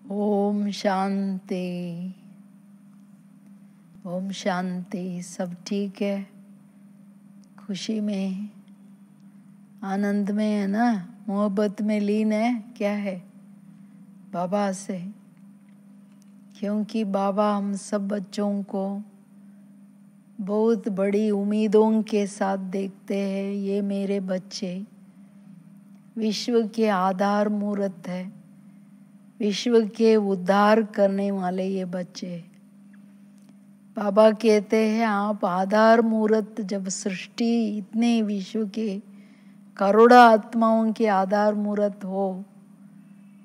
ओम शांति। ओम शांति। सब ठीक है, खुशी में, आनंद में है ना, मोहब्बत में लीन है। क्या है? बाबा से। क्योंकि बाबा हम सब बच्चों को बहुत बड़ी उम्मीदों के साथ देखते हैं। ये मेरे बच्चे विश्व के आधार मूर्त है, विश्व के उद्धार करने वाले ये बच्चे। बाबा कहते हैं आप आधार मूर्त, जब सृष्टि इतने विश्व के करोड़ा आत्माओं के आधार मूर्त हो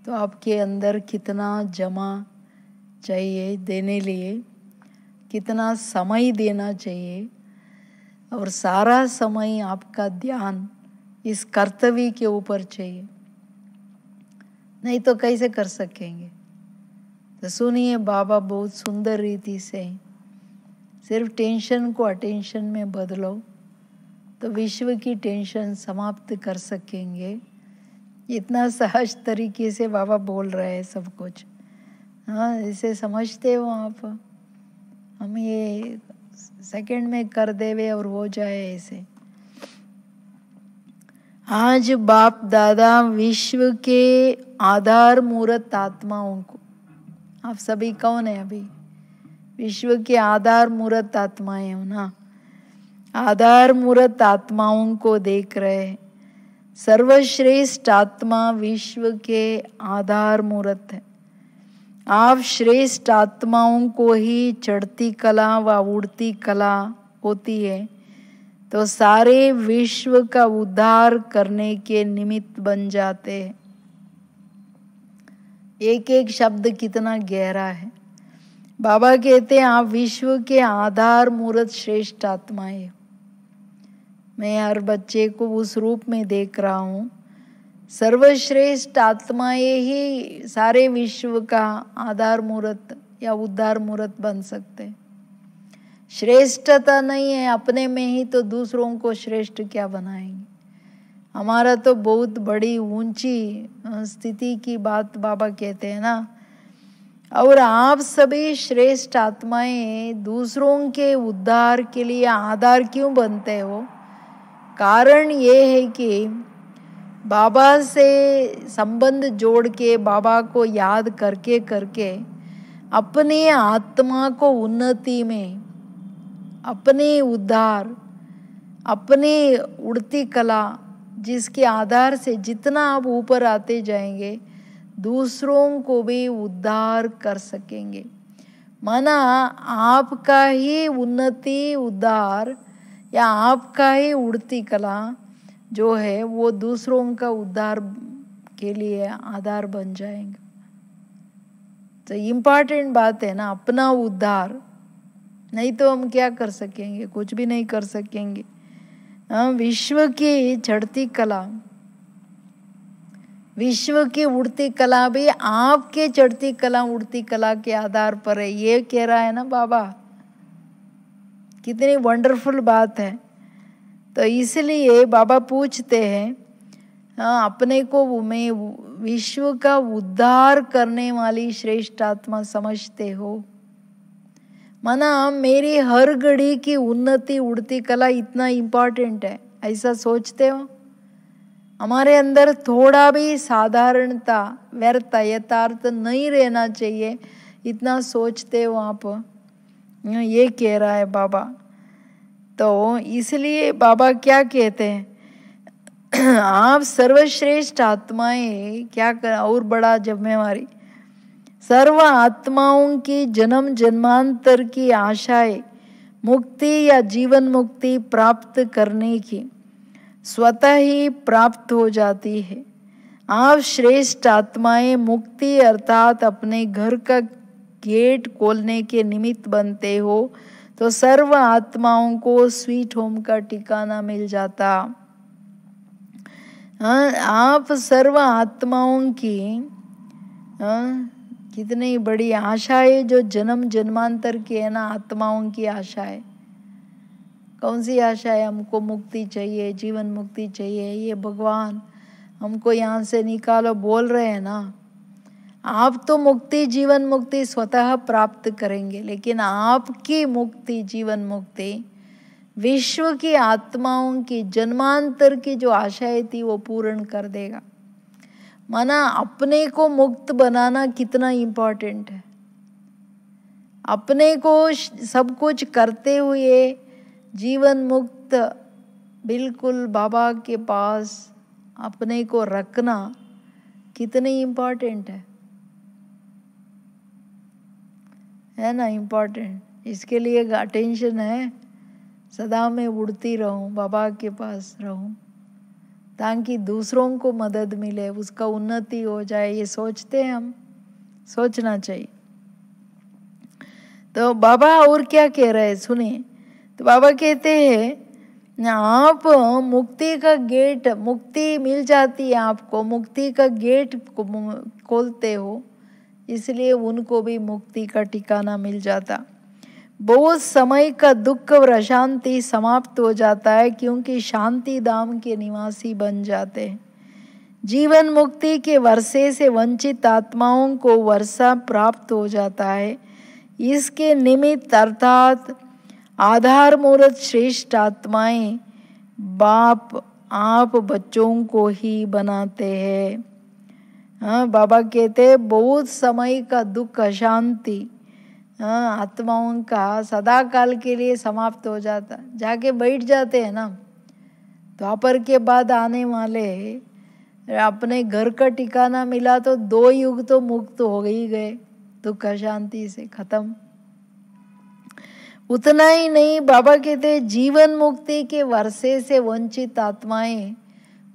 तो आपके अंदर कितना जमा चाहिए देने लिए, कितना समय देना चाहिए। और सारा समय आपका ध्यान इस कर्तव्य के ऊपर चाहिए, नहीं तो कैसे कर सकेंगे। तो सुनिए, बाबा बहुत सुंदर रीति से सिर्फ टेंशन को अटेंशन में बदलो तो विश्व की टेंशन समाप्त कर सकेंगे। इतना सहज तरीके से बाबा बोल रहे हैं सब कुछ। हाँ, इसे समझते हो आप? हम ये सेकंड में कर देवे और हो जाए ऐसे। आज बाप दादा विश्व के आधार मूर्त आत्माओं को, आप सभी कौन है अभी? विश्व के आधार मूर्त आत्माएं हो ना। आधार मूर्त आत्माओं को देख रहे हैं। सर्वश्रेष्ठ आत्मा विश्व के आधार मूर्त है। आप श्रेष्ठ आत्माओं को ही चढ़ती कला व उड़ती कला होती है तो सारे विश्व का उद्धार करने के निमित्त बन जाते हैं। एक एक शब्द कितना गहरा है। बाबा कहते हैं आप विश्व के आधार मूर्त श्रेष्ठ आत्माएं। मैं हर बच्चे को उस रूप में देख रहा हूँ। सर्वश्रेष्ठ आत्माएं ही सारे विश्व का आधार मूर्त या उद्धार मूर्त बन सकते हैं। श्रेष्ठता नहीं है अपने में ही तो दूसरों को श्रेष्ठ क्या बनाएंगे। हमारा तो बहुत बड़ी ऊंची स्थिति की बात बाबा कहते हैं ना। और आप सभी श्रेष्ठ आत्माएं दूसरों के उद्धार के लिए आधार क्यों बनते हो? कारण ये है कि बाबा से संबंध जोड़ के, बाबा को याद करके करके अपने आत्मा को उन्नति में, अपने उद्धार, अपने उड़ती कला, जिसके आधार से जितना आप ऊपर आते जाएंगे दूसरों को भी उद्धार कर सकेंगे। माना आपका ही उन्नति, उद्धार या आपका ही उड़ती कला जो है वो दूसरों का उद्धार के लिए आधार बन जाएंगे। तो इम्पॉर्टेंट बात है ना, अपना उद्धार। नहीं तो हम क्या कर सकेंगे? कुछ भी नहीं कर सकेंगे। विश्व की चढ़ती कला, विश्व की उड़ती कला भी आपके चढ़ती कला उड़ती कला के आधार पर है। ये कह रहा है ना बाबा। कितनी वंडरफुल बात है। तो इसलिए बाबा पूछते हैं अपने को मैं विश्व का उद्धार करने वाली श्रेष्ठ आत्मा समझते हो? माना मेरी हर घड़ी की उन्नति उड़ती कला इतना इम्पोर्टेंट है, ऐसा सोचते हो? हमारे अंदर थोड़ा भी साधारणता, व्यर्थ, यथार्थ नहीं रहना चाहिए, इतना सोचते हो आप? ये कह रहा है बाबा। तो इसलिए बाबा क्या कहते हैं आप सर्वश्रेष्ठ आत्माएं क्या कर, और बड़ा जिम्मेवारी, सर्व आत्माओं की जन्म जन्मांतर की आशाएं मुक्ति या जीवन मुक्ति प्राप्त करने की स्वतः ही प्राप्त हो जाती है। आप श्रेष्ठ आत्माएं मुक्ति अर्थात अपने घर का गेट खोलने के निमित्त बनते हो तो सर्व आत्माओं को स्वीट होम का ठिकाना मिल जाता। आप सर्व आत्माओं की कितनी बड़ी आशा है जो जन्म जन्मांतर की है ना, आत्माओं की आशा है। कौन सी आशा है? हमको मुक्ति चाहिए, जीवन मुक्ति चाहिए। ये भगवान हमको यहाँ से निकालो बोल रहे हैं ना। आप तो मुक्ति, जीवन मुक्ति स्वतः प्राप्त करेंगे, लेकिन आपकी मुक्ति, जीवन मुक्ति विश्व की आत्माओं की जन्मांतर की जो आशाएं थी वो पूर्ण कर देगा। माना अपने को मुक्त बनाना कितना इम्पोर्टेंट है। अपने को सब कुछ करते हुए जीवन मुक्त बिल्कुल बाबा के पास अपने को रखना कितनी इम्पोर्टेंट है ना, इम्पोर्टेंट। इसके लिए अटेंशन है, सदा मैं उड़ती रहूं, बाबा के पास रहूं, ताकि दूसरों को मदद मिले, उसका उन्नति हो जाए। ये सोचते हैं हम, सोचना चाहिए। तो बाबा और क्या कह रहे हैं सुनिए। तो बाबा कहते हैं आप मुक्ति का गेट, मुक्ति मिल जाती है आपको, मुक्ति का गेट खोलते हो, इसलिए उनको भी मुक्ति का ठिकाना मिल जाता। बहुत समय का दुख और अशांति समाप्त हो जाता है, क्योंकि शांति धाम के निवासी बन जाते हैं। जीवन मुक्ति के वर्षे से वंचित आत्माओं को वर्षा प्राप्त हो जाता है। इसके निमित्त अर्थात आधार मूर्त श्रेष्ठ आत्माएं बाप आप बच्चों को ही बनाते हैं। हाँ, बाबा कहते हैं बहुत समय का दुख अशांति आत्माओं का सदा काल के लिए समाप्त हो जाता, जाके बैठ जाते हैं ना। द्वापर के बाद आने वाले अपने घर का ठिकाना मिला तो 2 युग तो मुक्त हो ही गए, दुख अशांति से खत्म। उतना ही नहीं, बाबा कहते जीवन मुक्ति के वर्षे से वंचित आत्माएं,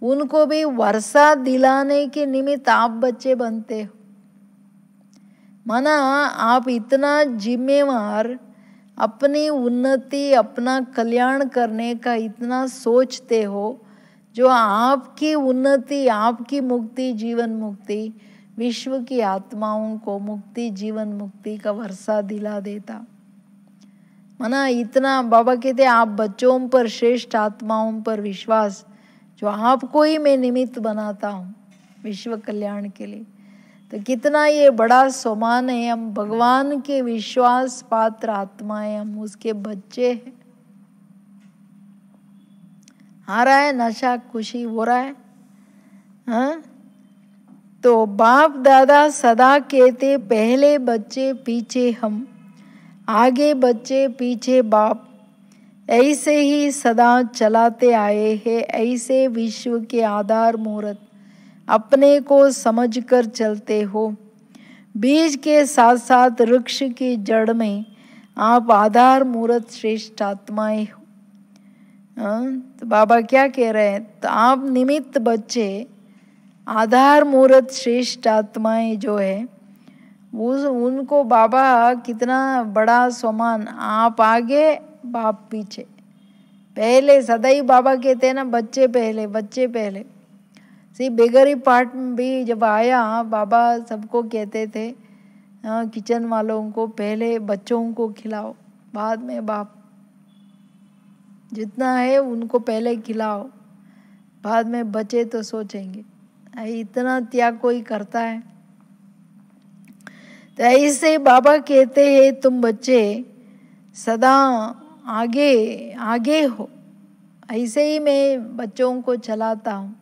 उनको भी वर्षा दिलाने के निमित्त आप बच्चे बनते हो। माना आप इतना जिम्मेवार, अपनी उन्नति, अपना कल्याण करने का इतना सोचते हो, जो आपकी उन्नति, आपकी मुक्ति, जीवन मुक्ति विश्व की आत्माओं को मुक्ति, जीवन मुक्ति का वर्षा दिला देता। माना इतना बाबा कहते आप बच्चों पर, श्रेष्ठ आत्माओं पर विश्वास, जो आपको ही मैं निमित्त बनाता हूँ विश्व कल्याण के लिए, तो कितना ये बड़ा सम्मान है। हम भगवान के विश्वास पात्र आत्माएं, हम उसके बच्चे हैं। आ रहा है नशा, खुशी हो रहा है। हाँ, तो बाप दादा सदा कहते पहले बच्चे पीछे हम, आगे बच्चे पीछे बाप, ऐसे ही सदा चलाते आए हैं। ऐसे विश्व के आधार मूर्त अपने को समझकर चलते हो। बीज के साथ साथ वृक्ष की जड़ में आप आधार मूर्त श्रेष्ठ आत्माएं हो। तो बाबा क्या कह रहे हैं, तो आप निमित्त बच्चे, आधार मूर्त श्रेष्ठ आत्माएं जो है उनको बाबा कितना बड़ा सम्मान, आप आगे बाप पीछे। पहले सदा ही बाबा कहते हैं ना, बच्चे पहले, बच्चे पहले। सी बेगरी पार्ट में भी जब आया, बाबा सबको कहते थे किचन वालों को पहले बच्चों को खिलाओ, बाद में बाप, जितना है उनको पहले खिलाओ, बाद में बचे तो सोचेंगे। इतना त्याग कोई करता है? तो ऐसे बाबा कहते हैं तुम बच्चे सदा आगे आगे हो। ऐसे ही मैं बच्चों को चलाता हूँ,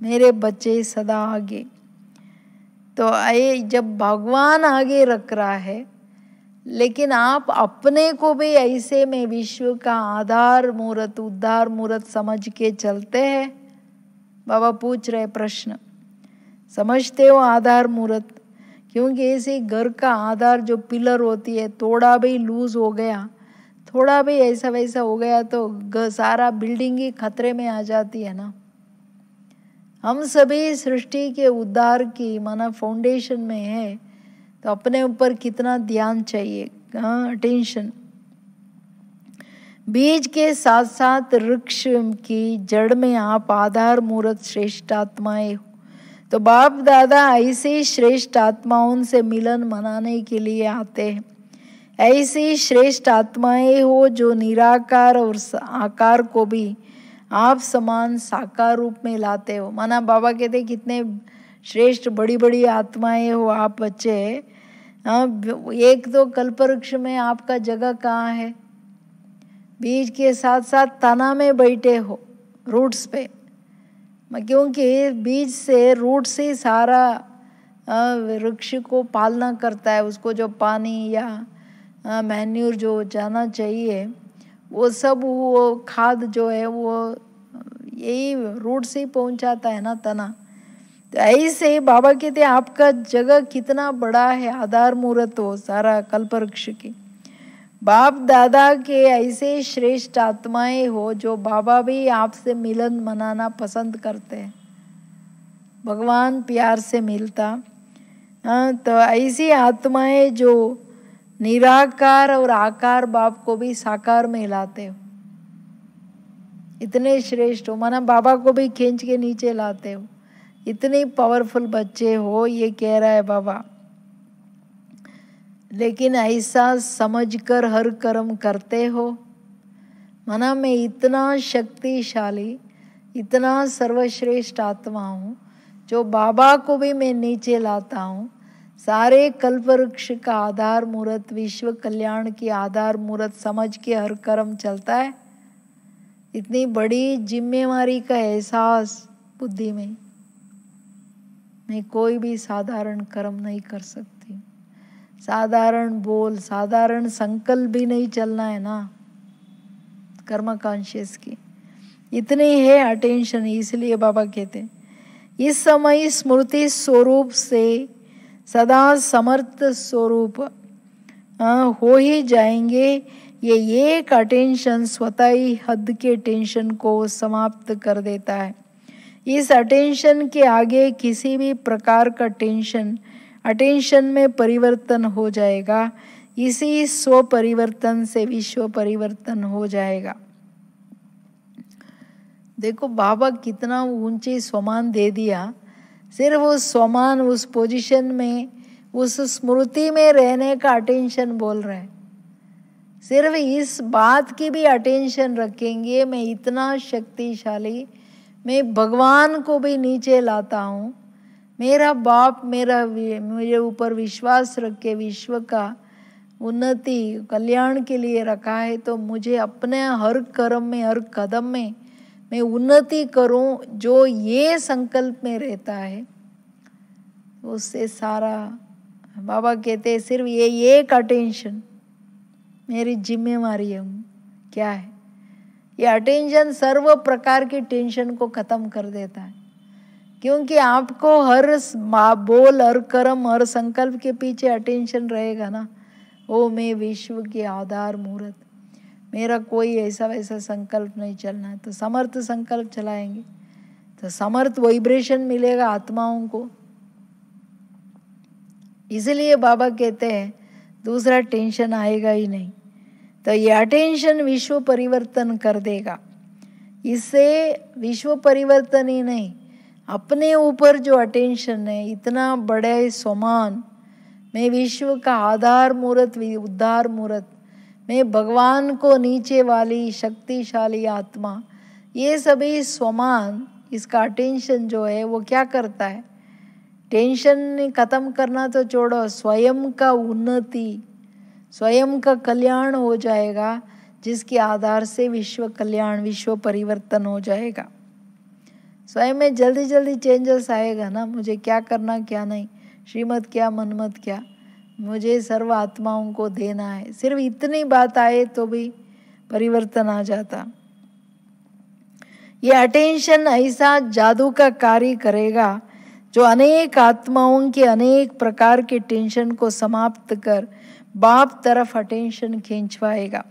मेरे बच्चे सदा आगे। तो जब भगवान आगे रख रहा है, लेकिन आप अपने को भी ऐसे में विश्व का आधार मूर्त, उद्धार मूर्त समझ के चलते हैं। बाबा पूछ रहे प्रश्न, समझते हो आधार मूर्त? क्योंकि ऐसे घर का आधार जो पिलर होती है, थोड़ा भी लूज हो गया, थोड़ा भी ऐसा वैसा हो गया तो सारा बिल्डिंग ही खतरे में आ जाती है ना। हम सभी सृष्टि के उद्धार की माना फाउंडेशन में है, तो अपने ऊपर कितना ध्यान चाहिए, अटेंशन। बीज के साथ साथ वृक्ष की जड़ में आप आधार मूर्त श्रेष्ठ आत्माएं हो। तो बाप दादा ऐसे श्रेष्ठ आत्माओं से मिलन मनाने के लिए आते हैं। ऐसी श्रेष्ठ आत्माएं हो जो निराकार और आकार को भी आप समान साकार रूप में लाते हो। माना बाबा कहते कितने श्रेष्ठ बड़ी बड़ी आत्माएं हो आप बच्चे। एक तो कल्पवृक्ष में आपका जगह कहाँ है? बीज के साथ साथ तना में बैठे हो, रूट्स पे, क्योंकि बीज से रूट से सारा वृक्ष को पालना करता है। उसको जो पानी या मैन्यूर जो जाना चाहिए वो सब, वो खाद जो है वो यही रूट से ही पहुंचाता है ना, तना। तो ऐसे बाबा कहते आपका जगह कितना बड़ा है, आधार मूर्त हो सारा कल्पवृक्ष की। बाप दादा के ऐसे श्रेष्ठ आत्माएं हो जो बाबा भी आपसे मिलन मनाना पसंद करते हैं। भगवान प्यार से मिलता। तो ऐसी आत्माएं जो निराकार और आकार बाप को भी साकार में लाते हो, इतने श्रेष्ठ हो, माना बाबा को भी खींच के नीचे लाते हो, इतने पावरफुल बच्चे हो, ये कह रहा है बाबा। लेकिन ऐसा समझकर हर कर्म करते हो, माना मैं इतना शक्तिशाली, इतना सर्वश्रेष्ठ आत्मा हूँ जो बाबा को भी मैं नीचे लाता हूँ। सारे कल्पवृक्ष का आधार मूर्त, विश्व कल्याण की आधार मूर्त समझ के हर कर्म चलता है। इतनी बड़ी जिम्मेवारी का एहसास बुद्धि में, मैं कोई भी साधारण कर्म नहीं कर सकती, साधारण बोल, साधारण संकल्प भी नहीं चलना है ना, कर्म कॉन्शियस की इतनी है अटेंशन। इसलिए बाबा कहते हैं इस समय स्मृति स्वरूप से सदा समर्थ स्वरूप हो ही जाएंगे। ये एक अटेंशन स्वतः ही हद के टेंशन को समाप्त कर देता है। इस अटेंशन के आगे किसी भी प्रकार का टेंशन अटेंशन में परिवर्तन हो जाएगा। इसी स्व परिवर्तन से विश्व परिवर्तन हो जाएगा। देखो बाबा कितना ऊंचे स्वमान दे दिया। सिर्फ उस स्वमान, उस पोजीशन में, उस स्मृति में रहने का अटेंशन बोल रहे हैं। सिर्फ इस बात की भी अटेंशन रखेंगे, मैं इतना शक्तिशाली, मैं भगवान को भी नीचे लाता हूँ, मेरा बाप मेरे ऊपर विश्वास रख के विश्व का उन्नति कल्याण के लिए रखा है, तो मुझे अपने हर कर्म में, हर कदम में मैं उन्नति करूं, जो ये संकल्प में रहता है उससे सारा। बाबा कहते हैं सिर्फ ये एक अटेंशन मेरी जिम्मेवारी है। क्या है ये अटेंशन? सर्व प्रकार की टेंशन को खत्म कर देता है, क्योंकि आपको हर बोल, हर कर्म, हर संकल्प के पीछे अटेंशन रहेगा ना। ओ मैं विश्व के आधार मूर्त, मेरा कोई ऐसा वैसा संकल्प नहीं चलना है, तो समर्थ संकल्प चलाएंगे तो समर्थ वाइब्रेशन मिलेगा आत्माओं को। इसलिए बाबा कहते हैं दूसरा टेंशन आएगा ही नहीं। तो ये अटेंशन विश्व परिवर्तन कर देगा। इससे विश्व परिवर्तन ही नहीं, अपने ऊपर जो अटेंशन है, इतना बड़े समान, मैं विश्व का आधार मूर्त, उद्धार मूर्त, मैं भगवान को नीचे वाली शक्तिशाली आत्मा, ये सभी समान, इसका अटेंशन जो है वो क्या करता है? टेंशन खत्म करना तो छोड़ो, स्वयं का उन्नति, स्वयं का कल्याण हो जाएगा, जिसके आधार से विश्व कल्याण, विश्व परिवर्तन हो जाएगा। स्वयं में जल्दी जल्दी चेंजेस आएगा ना, मुझे क्या करना क्या नहीं, श्रीमत क्या मनमत क्या, मुझे सर्व आत्माओं को देना है। सिर्फ इतनी बात आए तो भी परिवर्तन आ जाता। ये अटेंशन ऐसा जादू का कार्य करेगा जो अनेक आत्माओं के अनेक प्रकार के टेंशन को समाप्त कर बाप तरफ अटेंशन खींचवाएगा।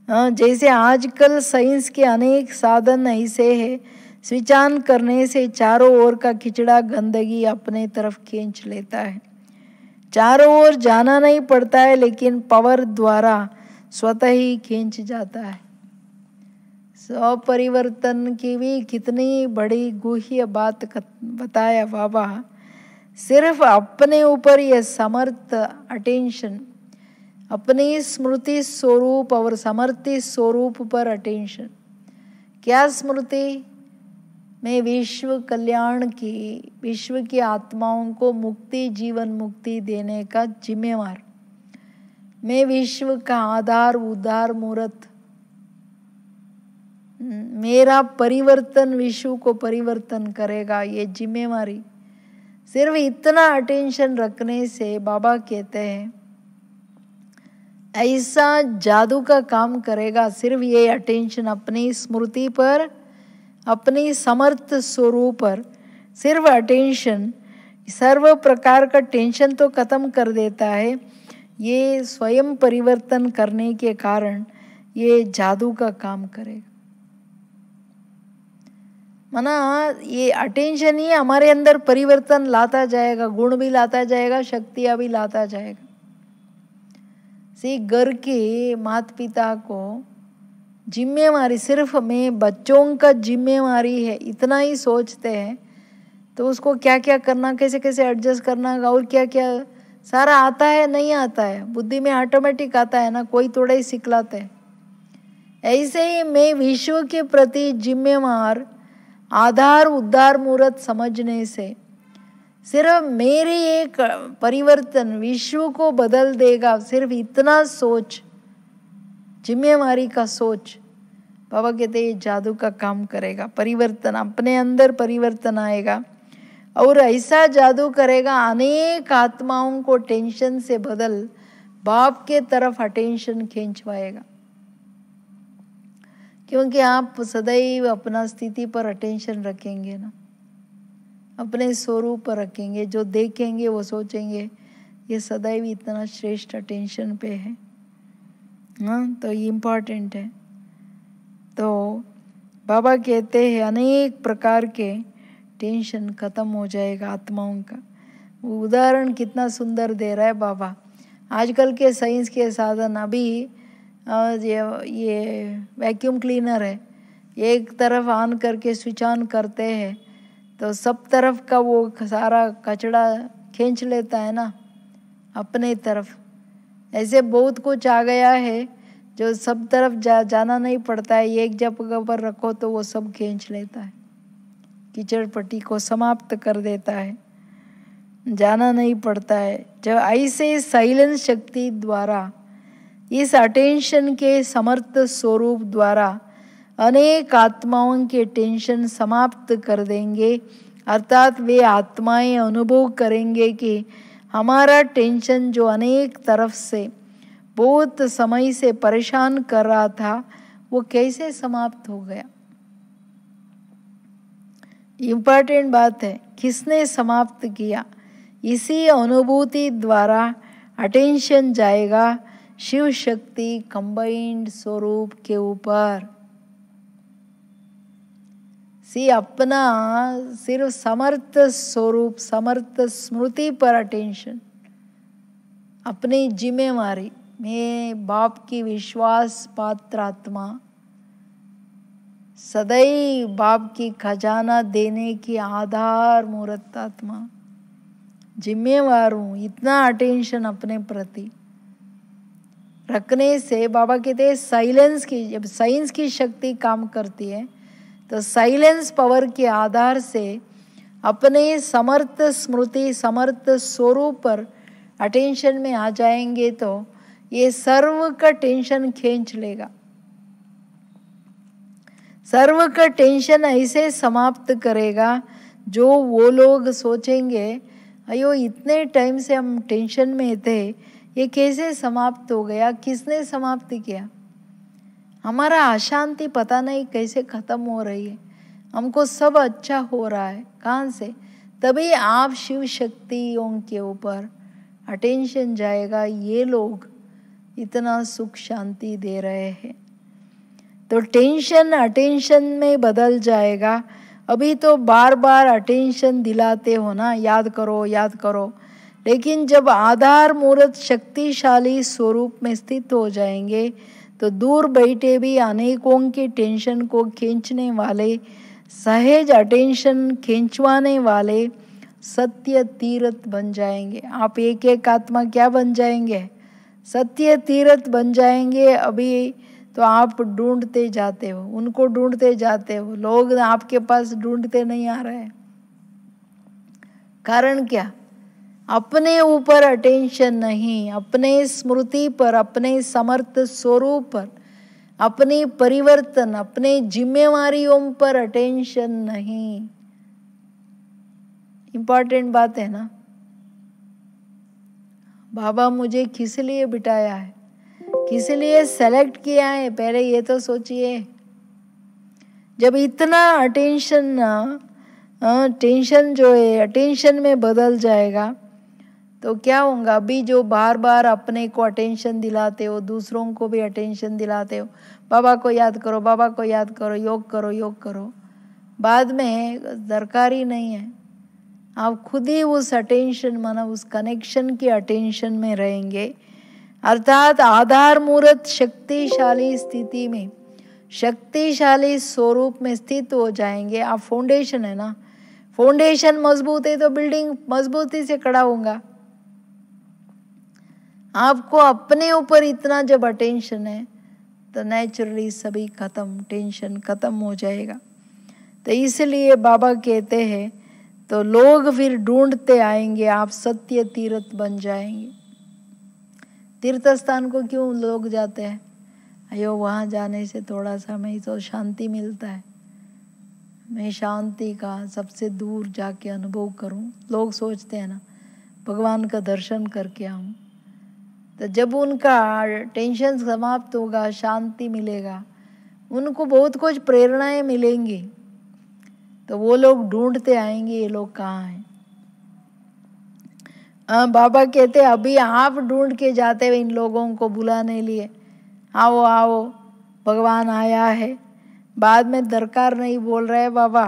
जैसे आजकल साइंस के अनेक साधन ऐसे हैं, स्विच ऑन करने से चारों ओर का खिचड़ा गंदगी अपने तरफ खींच लेता है। चारों ओर जाना नहीं पड़ता है, लेकिन पावर द्वारा स्वतः ही खींच जाता है। स्वपरिवर्तन की भी कितनी बड़ी गुह्य बात बताया बाबा। सिर्फ अपने ऊपर यह समर्थ अटेंशन, अपनी स्मृति स्वरूप और समर्थि स्वरूप पर अटेंशन। क्या स्मृति? मैं विश्व कल्याण की, विश्व की आत्माओं को मुक्ति, जीवन मुक्ति देने का जिम्मेवार। मैं विश्व का आधार, उद्धार मूर्त। मेरा परिवर्तन विश्व को परिवर्तन करेगा, ये जिम्मेवारी। सिर्फ इतना अटेंशन रखने से बाबा कहते हैं ऐसा जादू का काम करेगा। सिर्फ ये अटेंशन अपनी स्मृति पर, अपनी समर्थ स्वरूप पर सिर्फ अटेंशन सर्व प्रकार का टेंशन तो खत्म कर देता है। ये स्वयं परिवर्तन करने के कारण ये जादू का काम करेगा। माना ये अटेंशन ही हमारे अंदर परिवर्तन लाता जाएगा, गुण भी लाता जाएगा, शक्तियाँ भी लाता जाएगा। घर के माता पिता को जिम्मेवारी, सिर्फ मैं बच्चों का जिम्मेवारी है इतना ही सोचते हैं, तो उसको क्या क्या करना, कैसे कैसे एडजस्ट करना और क्या क्या सारा आता है, नहीं आता है, बुद्धि में ऑटोमेटिक आता है ना, कोई थोड़ा ही सिखलाते हैं। ऐसे ही मैं विश्व के प्रति जिम्मेवार, आधार उद्धार मूर्त समझने से सिर्फ मेरी एक परिवर्तन विश्व को बदल देगा। सिर्फ इतना सोच, जिम्मेवारी का सोच, बाबा कहते ये जादू का काम करेगा। परिवर्तन अपने अंदर परिवर्तन आएगा और ऐसा जादू करेगा, अनेक आत्माओं को टेंशन से बदल बाप के तरफ अटेंशन खींचवाएगा। क्योंकि आप सदैव अपना स्थिति पर अटेंशन रखेंगे ना, अपने स्वरूप पर रखेंगे, जो देखेंगे वो सोचेंगे ये सदैव इतना श्रेष्ठ अटेंशन पे है। हाँ, तो ये इम्पॉर्टेंट है। तो बाबा कहते हैं अनेक प्रकार के टेंशन खत्म हो जाएगा आत्माओं का। वो उदाहरण कितना सुंदर दे रहा है बाबा। आजकल के साइंस के साधन, अभी ये वैक्यूम क्लीनर है, एक तरफ ऑन करके स्विच ऑन करते हैं तो सब तरफ का वो सारा कचरा खींच लेता है ना अपने तरफ। ऐसे बहुत कुछ आ गया है जो सब तरफ जाना नहीं पड़ता है, एक जगह पर रखो तो वो सब खींच लेता है, कीचड़ पट्टी को समाप्त कर देता है, जाना नहीं पड़ता है। जब ऐसे साइलेंस शक्ति द्वारा, इस अटेंशन के समर्थ स्वरूप द्वारा अनेक आत्माओं के टेंशन समाप्त कर देंगे, अर्थात वे आत्माएं अनुभव करेंगे कि हमारा टेंशन जो अनेक तरफ से बहुत समय से परेशान कर रहा था वो कैसे समाप्त हो गया। इम्पॉर्टेंट बात है, किसने समाप्त किया। इसी अनुभूति द्वारा अटेंशन जाएगा शिव शक्ति कंबाइंड स्वरूप के ऊपर। अपना सिर्फ समर्थ स्वरूप, समर्थ स्मृति पर अटेंशन, अपनी जिम्मेवारी, मैं बाप की विश्वास पात्र आत्मा, सदैव बाप की खजाना देने की आधार मूर्त आत्मा, जिम्मेवार हूँ, इतना अटेंशन अपने प्रति रखने से बाबा कहते हैं साइलेंस की, जब साइंस की शक्ति काम करती है तो साइलेंस पावर के आधार से अपने समर्थ स्मृति, समर्थ स्वरूप पर अटेंशन में आ जाएंगे तो ये सर्व का टेंशन खींच लेगा। सर्व का टेंशन ऐसे समाप्त करेगा जो वो लोग सोचेंगे अयो इतने टाइम से हम टेंशन में थे, ये कैसे समाप्त हो गया, किसने समाप्त किया। हमारा अशांति पता नहीं कैसे खत्म हो रही है, हमको सब अच्छा हो रहा है, कहाँ से। तभी आप शिव शक्तियों के ऊपर अटेंशन जाएगा, ये लोग इतना सुख शांति दे रहे हैं तो टेंशन अटेंशन में बदल जाएगा। अभी तो बार बार अटेंशन दिलाते हो ना, याद करो याद करो, लेकिन जब आधार मूर्त शक्तिशाली स्वरूप में स्थित हो जाएंगे तो दूर बैठे भी अनेकों के टेंशन को खींचने वाले, सहज अटेंशन खींचवाने वाले सत्य तीर्थ बन जाएंगे। आप एक एक आत्मा क्या बन जाएंगे, सत्य तीर्थ बन जाएंगे। अभी तो आप ढूंढते जाते हो, उनको ढूंढते जाते हो, लोग आपके पास ढूंढते नहीं आ रहे हैं। कारण क्या? अपने ऊपर अटेंशन नहीं, अपने स्मृति पर, अपने समर्थ स्वरूप पर, अपनी परिवर्तन, अपने जिम्मेवारियों पर अटेंशन नहीं। इंपॉर्टेंट बात है ना। बाबा मुझे किस लिए बिठाया है, किस लिए सेलेक्ट किया है, पहले ये तो सोचिए। जब इतना अटेंशन टेंशन जो है अटेंशन में बदल जाएगा तो क्या होगा? अभी जो बार बार अपने को अटेंशन दिलाते हो, दूसरों को भी अटेंशन दिलाते हो, बाबा को याद करो, बाबा को याद करो, योग करो, योग करो, बाद में दरकार ही नहीं है। आप खुद ही उस अटेंशन माना उस कनेक्शन की अटेंशन में रहेंगे, अर्थात आधार मूर्त शक्तिशाली स्थिति में, शक्तिशाली स्वरूप में स्थित हो जाएंगे। आप फाउंडेशन है ना, फाउंडेशन मजबूत है तो बिल्डिंग मजबूती से खड़ा होगा। आपको अपने ऊपर इतना जब अटेंशन है तो नेचुरली सभी खत्म, टेंशन खत्म हो जाएगा। तो इसलिए बाबा कहते हैं तो लोग फिर ढूंढते आएंगे, आप सत्य तीर्थ बन जाएंगे। तीर्थ स्थान को क्यों लोग जाते हैं? अयो वहाँ जाने से थोड़ा सा मैं तो शांति मिलता है, मैं शांति का सबसे दूर जाके अनुभव करूं। लोग सोचते हैं ना भगवान का दर्शन करके आऊं। तो जब उनका टेंशन समाप्त होगा, शांति मिलेगा, उनको बहुत कुछ प्रेरणाएं मिलेंगी, तो वो लोग ढूंढते आएंगे ये लोग कहाँ हैं। बाबा कहते अभी आप ढूंढ के जाते हो इन लोगों को बुलाने लिए, आओ आओ भगवान आया है, बाद में दरकार नहीं बोल रहे बाबा।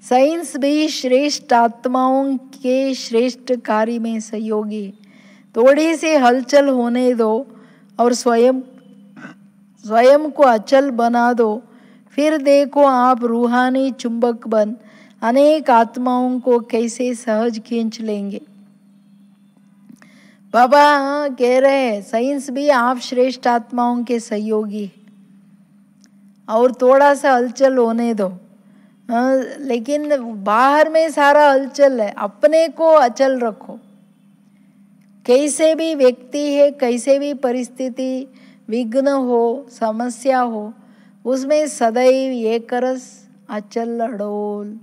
साइंस भी श्रेष्ठ आत्माओं के श्रेष्ठ कार्य में सहयोगी है। थोड़ी सी हलचल होने दो और स्वयं को अचल बना दो, फिर देखो आप रूहानी चुंबक बन अनेक आत्माओं को कैसे सहज खींच लेंगे। बाबा कह रहे हैं साइंस भी आप श्रेष्ठ आत्माओं के सहयोगी है, और थोड़ा सा हलचल होने दो। लेकिन बाहर में सारा हलचल है, अपने को अचल रखो। कैसे भी व्यक्ति है, कैसे भी परिस्थिति, विघ्न हो, समस्या हो, उसमें सदैव एक रस अचल अडोल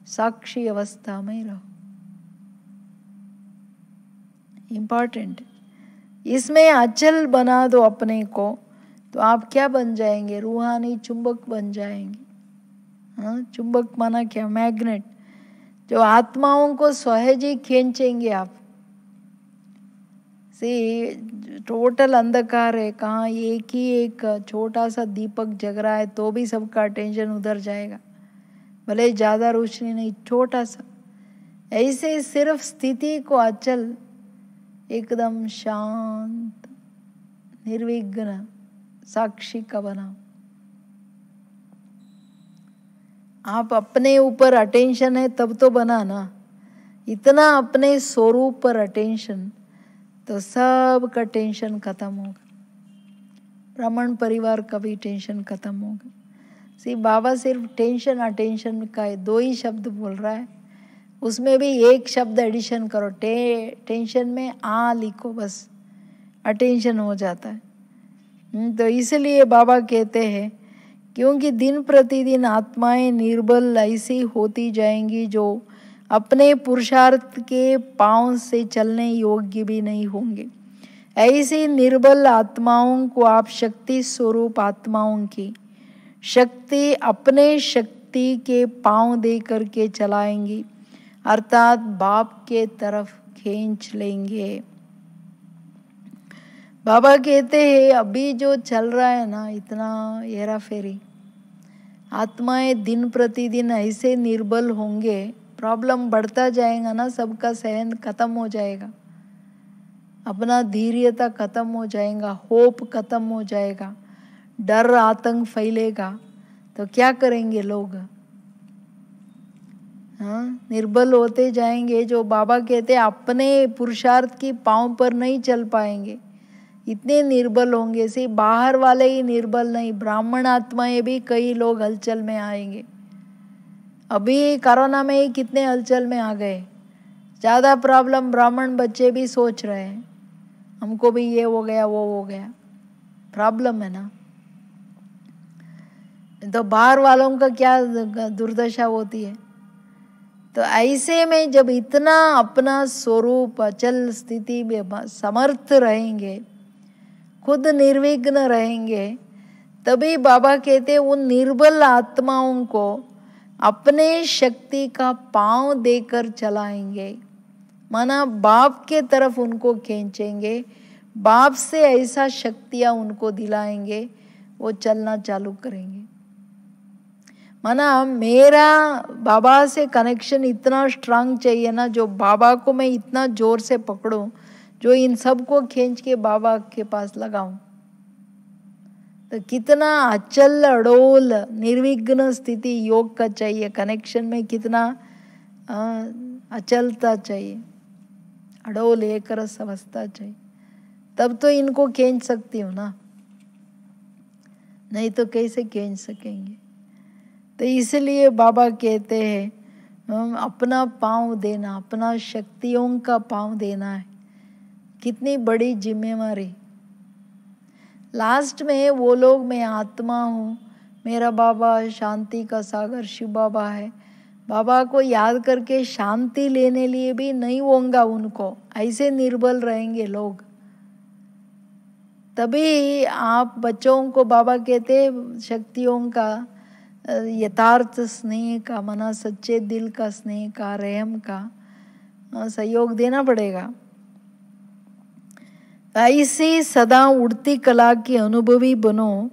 साक्षी अवस्था में रहो। इम्पॉर्टेंट, इसमें अचल बना दो अपने को, तो आप क्या बन जाएंगे? रूहानी चुंबक बन जाएंगे। हाँ, चुंबक माना क्या? मैग्नेट, जो आत्माओं को सहज ही खींचेंगे आप। टोटल अंधकार है, कहाँ एक ही एक छोटा सा दीपक जग रहा है तो भी सबका अटेंशन उधर जाएगा, भले ज़्यादा रोशनी नहीं, छोटा सा। ऐसे सिर्फ स्थिति को अचल, एकदम शांत, निर्विघ्न साक्षी का बनाओ। आप अपने ऊपर अटेंशन है तब तो बना ना, इतना अपने स्वरूप पर अटेंशन, तो सब का टेंशन खत्म होगा। ब्राह्मण परिवार का भी टेंशन खत्म होगा। बाबा सिर्फ टेंशन अटेंशन का है, दो ही शब्द बोल रहा है, उसमें भी एक शब्द एडिशन करो, टेंशन में आ लिखो, बस अटेंशन हो जाता है। तो इसलिए बाबा कहते हैं क्योंकि दिन प्रतिदिन आत्माएं निर्बल ऐसी होती जाएंगी जो अपने पुरुषार्थ के पांव से चलने योग्य भी नहीं होंगे। ऐसी निर्बल आत्माओं को आप शक्ति स्वरूप आत्माओं की शक्ति अपने शक्ति के पांव दे करके चलाएंगी, अर्थात बाप के तरफ खींच लेंगे। बाबा कहते हैं अभी जो चल रहा है ना, इतना हेरा फेरी, आत्माएं दिन प्रतिदिन ऐसे निर्बल होंगे, प्रॉब्लम बढ़ता जाएगा ना, सबका सहन खत्म हो जाएगा, अपना धैर्यता खत्म हो जाएगा, होप खत्म हो जाएगा, डर आतंक फैलेगा, तो क्या करेंगे लोग? हाँ, निर्बल होते जाएंगे। जो बाबा कहते हैं अपने पुरुषार्थ की पांव पर नहीं चल पाएंगे, इतने निर्बल होंगे, सिर्फ बाहर वाले ही निर्बल नहीं, ब्राह्मण आत्माएं भी कई लोग हलचल में आएंगे। अभी कोरोना में ही कितने हलचल में आ गए। ज़्यादा प्रॉब्लम ब्राह्मण बच्चे भी सोच रहे हैं हमको भी ये हो गया वो हो गया, प्रॉब्लम है ना। तो बाहर वालों का क्या दुर्दशा होती है। तो ऐसे में जब इतना अपना स्वरूप अचल स्थिति में समर्थ रहेंगे, खुद निर्विघ्न रहेंगे, तभी बाबा कहते उन निर्बल आत्माओं को अपने शक्ति का पांव देकर चलाएंगे, माना बाप के तरफ उनको खींचेंगे, बाप से ऐसा शक्तियां उनको दिलाएंगे, वो चलना चालू करेंगे। माना मेरा बाबा से कनेक्शन इतना स्ट्रांग चाहिए ना, जो बाबा को मैं इतना जोर से पकड़ूं, जो इन सबको खींच के बाबा के पास लगाऊं। तो कितना अचल अडोल निर्विघ्न स्थिति योग का चाहिए, कनेक्शन में कितना अचलता चाहिए, अडोल एक रस अवस्था चाहिए, तब तो इनको खींच सकती हूँ ना, नहीं तो कैसे खींच सकेंगे। तो इसलिए बाबा कहते हैं अपना पांव देना, अपना शक्तियों का पांव देना है, कितनी बड़ी जिम्मेवारी। लास्ट में वो लोग मैं आत्मा हूँ, मेरा बाबा शांति का सागर शिव बाबा है, बाबा को याद करके शांति लेने लिए भी नहीं होगा उनको, ऐसे निर्बल रहेंगे लोग। तभी आप बच्चों को बाबा कहते शक्तियों का यथार्थ स्नेह का, मना सच्चे दिल का स्नेह का, रहम का सहयोग देना पड़ेगा। ऐसे सदा उड़ती कला के अनुभवी बनो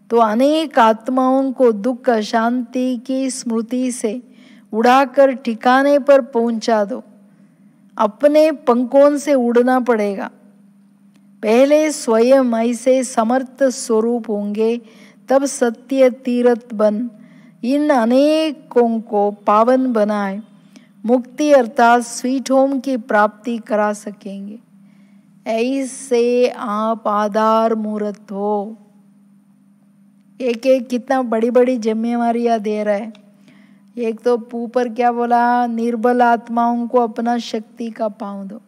तो अनेक आत्माओं को दुख अशांति की स्मृति से उड़ाकर ठिकाने पर पहुंचा दो। अपने पंखों से उड़ना पड़ेगा। पहले स्वयं ऐसे समर्थ स्वरूप होंगे, तब सत्य तीर्थ बन इन अनेकों को पावन बनाए मुक्ति अर्थात स्वीट होम की प्राप्ति करा सकेंगे। ऐसे आप आधार मूर्त हो। एक एक कितना बड़ी बड़ी जिम्मेवारियां दे रहा है। एक तो ऊपर क्या बोला, निर्बल आत्माओं को अपना शक्ति का पांव दो।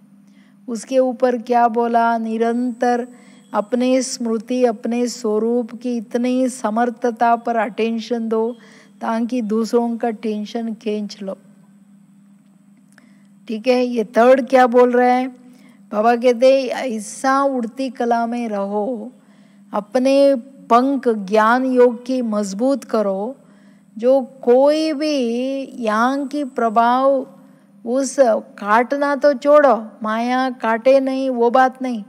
उसके ऊपर क्या बोला, निरंतर अपने स्मृति अपने स्वरूप की इतनी समर्थता पर अटेंशन दो ताकि दूसरों का टेंशन खींच लो। ठीक है। ये थर्ड क्या बोल रहे हैं बाबा, कहते ऐसा उड़ती कला में रहो, अपने पंख ज्ञान योग की मजबूत करो, जो कोई भी यहाँ की प्रभाव उस काटना तो छोड़ो, माया काटे नहीं वो बात नहीं,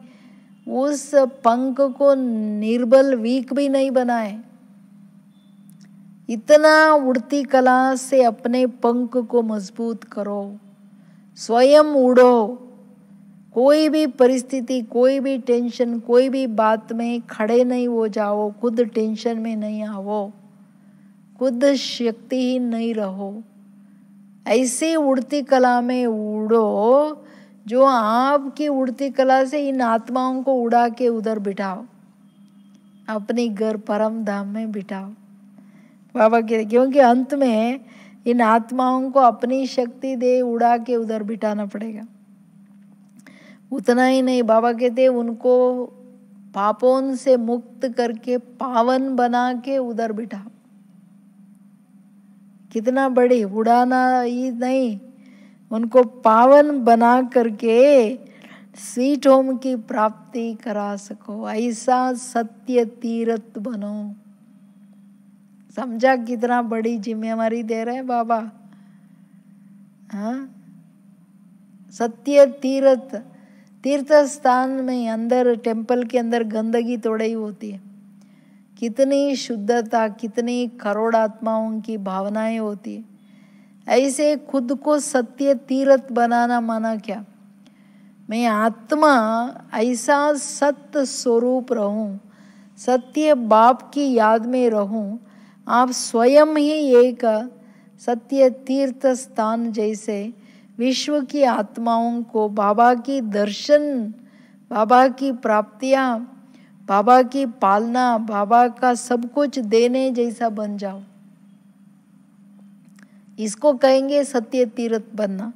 उस पंख को निर्बल वीक भी नहीं बनाए। इतना उड़ती कला से अपने पंख को मजबूत करो, स्वयं उड़ो। कोई भी परिस्थिति, कोई भी टेंशन, कोई भी बात में खड़े नहीं हो जाओ, खुद टेंशन में नहीं आओ, खुद शक्तिहीन नहीं रहो। ऐसी उड़ती कला में उड़ो जो आपकी उड़ती कला से इन आत्माओं को उड़ा के उधर बिठाओ, अपने घर परम धाम में बिठाओ। बाबा कहते क्योंकि अंत में इन आत्माओं को अपनी शक्ति दे उड़ा के उधर बिठाना पड़ेगा। उतना ही नहीं, बाबा कहते उनको पापों से मुक्त करके पावन बना के उधर बिठाओ। कितना बड़ी उड़ाना ही नहीं, उनको पावन बना करके स्वीट होम की प्राप्ति करा सको, ऐसा सत्य तीर्थ बनो। समझा कितना बड़ी जिम्मेवारी दे रहे हैं बाबा। हाँ, सत्य तीर्थ, तीर्थ स्थान में अंदर टेम्पल के अंदर गंदगी थोड़ी ही होती है, कितनी शुद्धता, कितनी करोड़ आत्माओं की भावनाएं होती है। ऐसे खुद को सत्य तीर्थ बनाना माना क्या, मैं आत्मा ऐसा सत्य स्वरूप रहूं, सत्य बाप की याद में रहूं। आप स्वयं ही एक सत्य तीर्थ स्थान जैसे विश्व की आत्माओं को बाबा की दर्शन बाबा की प्राप्तियां, बाबा की पालना, बाबा का सब कुछ देने जैसा बन जाओ। इसको कहेंगे सत्य तीर्थ बनना।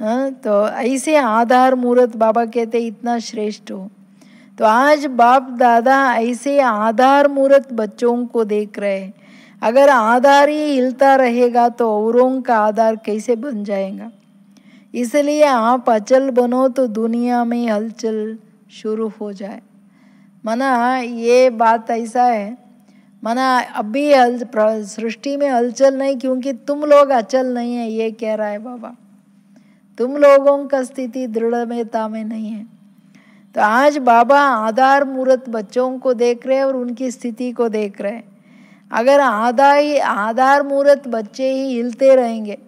हाँ, तो ऐसे आधार मूर्त बाबा कहते इतना श्रेष्ठ हो। तो आज बाप दादा ऐसे आधार मूर्त बच्चों को देख रहे हैं। अगर आधार ही हिलता रहेगा तो औरों का आधार कैसे बन जाएगा। इसलिए आप अचल बनो तो दुनिया में हलचल शुरू हो जाए। मना ये बात ऐसा है, मना अभी सृष्टि में हलचल नहीं, क्योंकि तुम लोग अचल नहीं है, ये कह रहा है बाबा। तुम लोगों का स्थिति दृढ़ता में नहीं है। तो आज बाबा आधार मूर्त बच्चों को देख रहे हैं और उनकी स्थिति को देख रहे हैं। अगर आधार मूर्त बच्चे ही हिलते रहेंगे,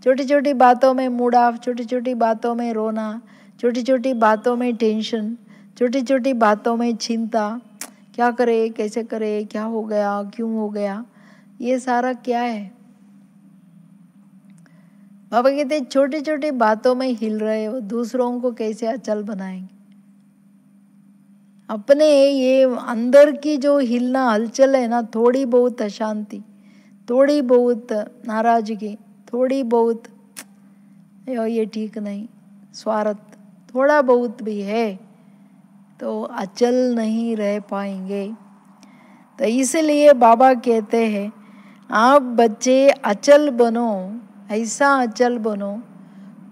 छोटी छोटी बातों में मूड ऑफ, छोटी छोटी बातों में रोना, छोटी छोटी बातों में टेंशन, छोटी छोटी बातों में चिंता, क्या करे, कैसे करे, क्या हो गया, क्यों हो गया, ये सारा क्या है। बाबा कहते छोटी छोटी बातों में हिल रहे हो, दूसरों को कैसे अचल बनाएंगे। अपने ये अंदर की जो हिलना हलचल है ना, थोड़ी बहुत अशांति, थोड़ी बहुत नाराजगी, थोड़ी बहुत ये ठीक नहीं, स्वार्थ थोड़ा बहुत भी है तो अचल नहीं रह पाएंगे। तो इसलिए बाबा कहते हैं आप बच्चे अचल बनो, ऐसा अचल बनो,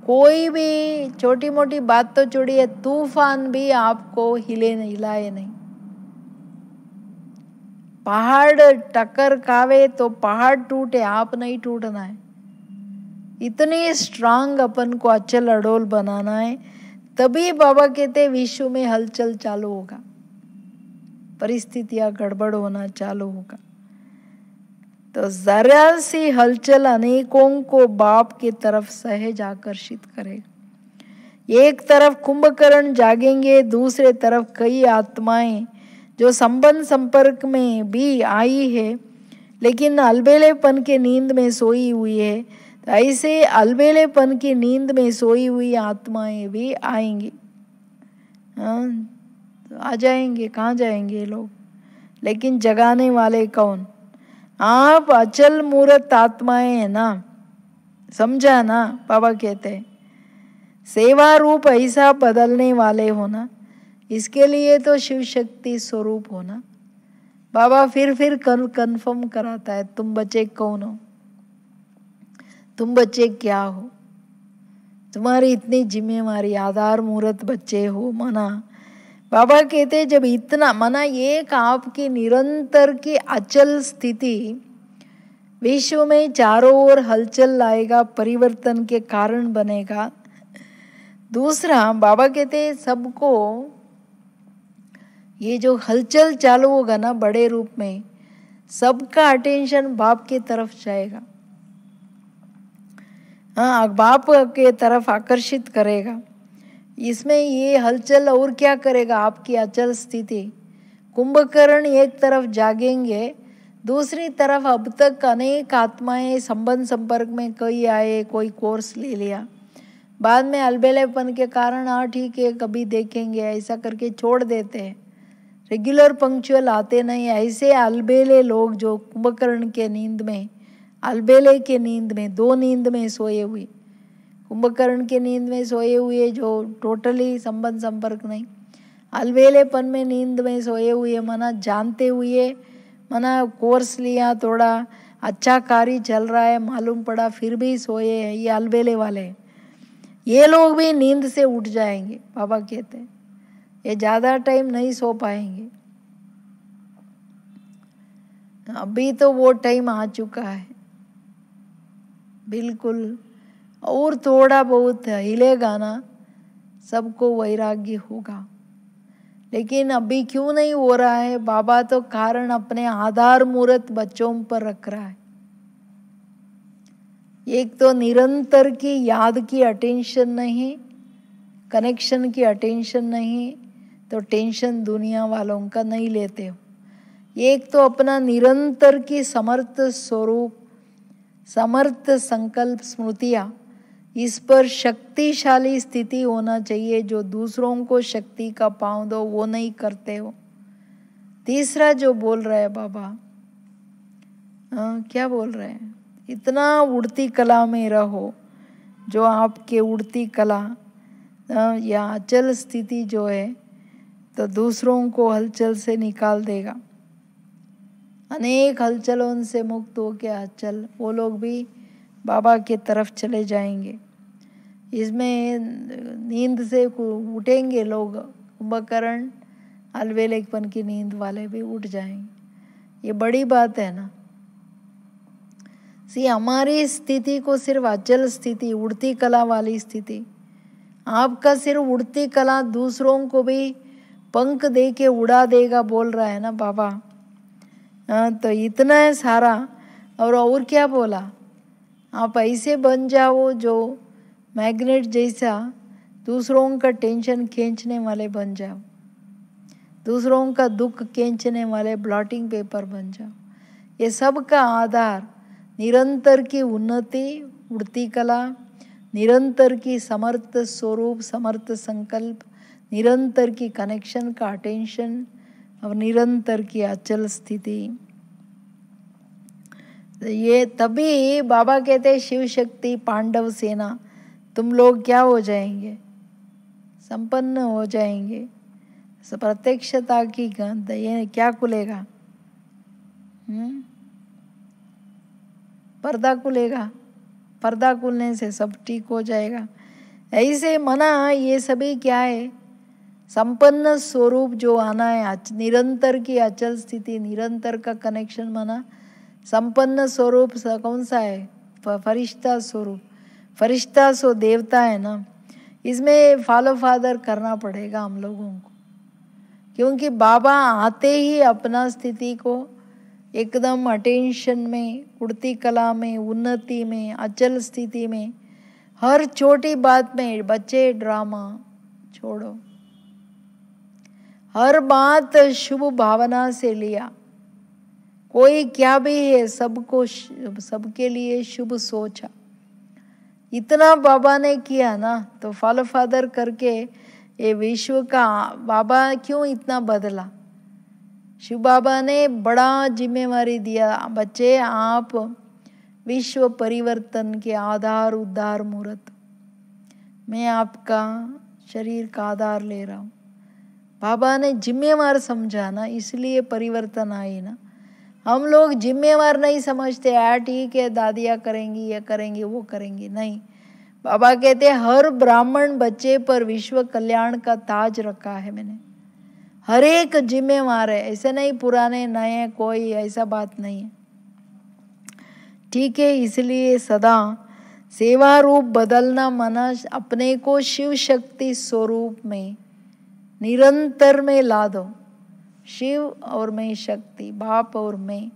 कोई भी छोटी मोटी बात तो छोड़िए, तूफान भी आपको हिलाए नहीं। पहाड़ टक्कर खावे तो पहाड़ टूटे, आप नहीं टूटना है। इतनी स्ट्रांग अपन को अचल अडोल बनाना है, तभी बाबा कहते विश्व में हलचल चालू होगा, परिस्थितियां गड़बड़ होना चालू होगा। तो जरा सी हलचल अनेकों को बाप की तरफ सहज आकर्षित करेगा। एक तरफ कुंभकर्ण जागेंगे, दूसरे तरफ कई आत्माएं जो संबंध संपर्क में भी आई है लेकिन अलबेलेपन के नींद में सोई हुई है। तो ऐसे अलबेलेपन की नींद में सोई हुई आत्माएं भी आएंगी। तो आ जाएंगे, कहाँ जाएंगे ये लोग, लेकिन जगाने वाले कौन? आप अचल मूर्त आत्माएं है ना, समझा ना। बाबा कहते हैं सेवा रूप ऐसा बदलने वाले होना, इसके लिए तो शिव शक्ति स्वरूप होना। बाबा फिर कंफर्म कराता है तुम बच्चे कौन हो, तुम बच्चे क्या हो, तुम्हारी इतनी जिम्मेवारी, आधार मूर्त बच्चे हो। मना बाबा कहते जब इतना मना, एक आपकी निरंतर की अचल स्थिति विश्व में चारों ओर हलचल लाएगा, परिवर्तन के कारण बनेगा। दूसरा बाबा कहते सबको ये जो हलचल चालू होगा ना बड़े रूप में, सबका अटेंशन बाप की तरफ जाएगा। हाँ, बाप के तरफ आकर्षित करेगा। इसमें ये हलचल और क्या करेगा, आपकी अचल स्थिति। कुंभकर्ण एक तरफ जागेंगे, दूसरी तरफ अब तक अनेक आत्माएं संबंध संपर्क में कई आए, कोई कोर्स ले लिया, बाद में अलबेलेपन के कारण हाँ ठीक है कभी देखेंगे ऐसा करके छोड़ देते हैं, रेगुलर पंक्चुअल आते नहीं। ऐसे अलबेले लोग जो कुंभकर्ण के नींद में, अलबेले के नींद में, दो नींद में सोए हुए, कुंभकर्ण के नींद में सोए हुए जो टोटली संबंध संपर्क नहीं, अलबेलेपन में नींद में सोए हुए, मना जानते हुए, मना कोर्स लिया, थोड़ा अच्छा कार्य चल रहा है, मालूम पड़ा फिर भी सोए हैं, ये अलबेले वाले। ये लोग भी नींद से उठ जाएंगे। बाबा कहते हैं ये ज़्यादा टाइम नहीं सो पाएंगे। अभी तो वो टाइम आ चुका है बिल्कुल, और थोड़ा बहुत हिलेगा ना सबको वैराग्य होगा। लेकिन अभी क्यों नहीं हो रहा है? बाबा तो कारण अपने आधार मूर्त बच्चों पर रख रहा है। एक तो निरंतर की याद की अटेंशन नहीं, कनेक्शन की अटेंशन नहीं, तो टेंशन दुनिया वालों का नहीं लेते हो। एक तो अपना निरंतर की समर्थ स्वरूप, समर्थ संकल्प स्मृतियाँ, इस पर शक्तिशाली स्थिति होना चाहिए, जो दूसरों को शक्ति का पाँव दो वो नहीं करते हो। तीसरा जो बोल रहा है बाबा, क्या बोल रहे हैं, इतना उड़ती कला में रहो, जो आपके उड़ती कला या अचल स्थिति जो है तो दूसरों को हलचल से निकाल देगा। अनेक हलचलों से मुक्त हो के अचल, वो लोग भी बाबा की तरफ चले जाएंगे। इसमें नींद से उठेंगे लोग, कुंभकर्ण अलवेलेपन की नींद वाले भी उठ जाएंगे। ये बड़ी बात है ना। हमारी स्थिति को सिर्फ अचल स्थिति, उड़ती कला वाली स्थिति, आपका सिर्फ उड़ती कला दूसरों को भी पंख दे के उड़ा देगा बोल रहा है ना बाबा। तो इतना है सारा। और क्या बोला, आप ऐसे बन जाओ जो मैग्नेट जैसा दूसरों का टेंशन खींचने वाले बन जाओ, दूसरों का दुख खींचने वाले ब्लॉटिंग पेपर बन जाओ। ये सब का आधार निरंतर की उन्नति, उड़ती कला, निरंतर की समर्थ स्वरूप, समर्थ संकल्प, निरंतर की कनेक्शन का अटेंशन और निरंतर की अचल स्थिति। ये तभी बाबा कहते हैं शिव शक्ति पांडव सेना, तुम लोग क्या हो जाएंगे, संपन्न हो जाएंगे। प्रत्यक्षता की गंध ये क्या खुलेगा, पर्दा खुलेगा, पर्दा खुलने से सब ठीक हो जाएगा। ऐसे मना ये सभी क्या है, संपन्न स्वरूप जो आना है, निरंतर की अचल स्थिति, निरंतर का कनेक्शन मना संपन्न स्वरूप कौन सा है, फरिश्ता स्वरूप। फरिश्ता सो देवता है ना। इसमें फॉलो फादर करना पड़ेगा हम लोगों को, क्योंकि बाबा आते ही अपना स्थिति को एकदम अटेंशन में, उड़ती कला में, उन्नति में, अचल स्थिति में, हर छोटी बात में बच्चे ड्रामा छोड़ो, हर बात शुभ भावना से लिया। कोई क्या भी है, सबको सबके लिए शुभ सोचा। इतना बाबा ने किया ना, तो फॉलो फादर करके ये विश्व का बाबा क्यों इतना बदला। शिव बाबा ने बड़ा जिम्मेवारी दिया, बच्चे आप विश्व परिवर्तन के आधार उद्धार मूर्त, मैं आपका शरीर का आधार ले रहा हूँ। बाबा ने जिम्मेवार समझा ना, इसलिए परिवर्तन आई ना। हम लोग जिम्मेवार नहीं समझते, ठीक है दादियाँ करेंगी, ये करेंगी, वो करेंगी, नहीं। बाबा कहते हर ब्राह्मण बच्चे पर विश्व कल्याण का ताज रखा है मैंने, हर एक जिम्मेवार है। ऐसे नहीं पुराने नए कोई ऐसा बात नहीं है, ठीक है। इसलिए सदा सेवा रूप बदलना मना अपने को शिव शक्ति स्वरूप में निरंतर में ला दो। शिव और मैं शक्ति, बाप और मैं,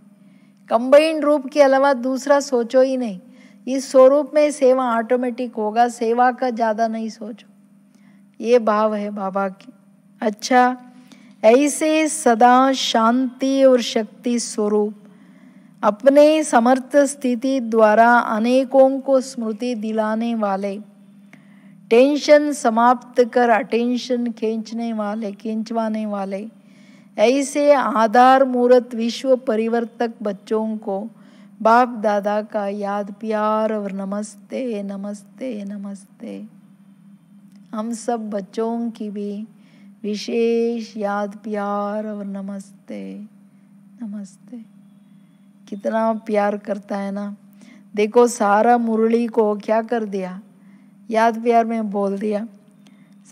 कंबाइंड रूप के अलावा दूसरा सोचो ही नहीं। इस स्वरूप में सेवा ऑटोमेटिक होगा, सेवा का ज़्यादा नहीं सोचो। ये भाव है बाबा की। अच्छा, ऐसे सदा शांति और शक्ति स्वरूप अपने समर्थ स्थिति द्वारा अनेकों को स्मृति दिलाने वाले, टेंशन समाप्त कर अटेंशन खींचवाने वाले, ऐसे आधार मूर्त विश्व परिवर्तक बच्चों को बाप दादा का याद प्यार और नमस्ते नमस्ते नमस्ते। हम सब बच्चों की भी विशेष याद प्यार और नमस्ते नमस्ते। कितना प्यार करता है ना। देखो सारा मुरली को क्या कर दिया, याद प्यार में बोल दिया।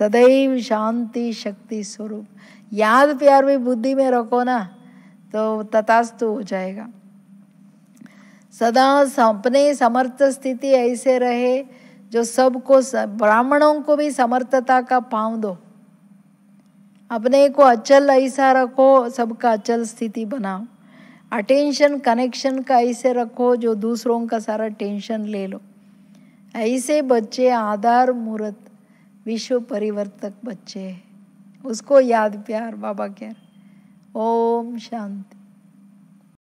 सदैव शांति शक्ति स्वरूप, याद प्यार भी बुद्धि में रखो ना, तो तथास्तु हो जाएगा। सदा अपने समर्थ स्थिति ऐसे रहे जो सबको, ब्राह्मणों को भी समर्थता का पाँव दो। अपने को अचल ऐसा रखो, सबका अचल स्थिति बनाओ। अटेंशन कनेक्शन का ऐसे रखो जो दूसरों का सारा टेंशन ले लो। ऐसे बच्चे आधार मूर्त विश्व परिवर्तक बच्चे हैं, उसको याद प्यार बाबा कह रहे। ओम शांति।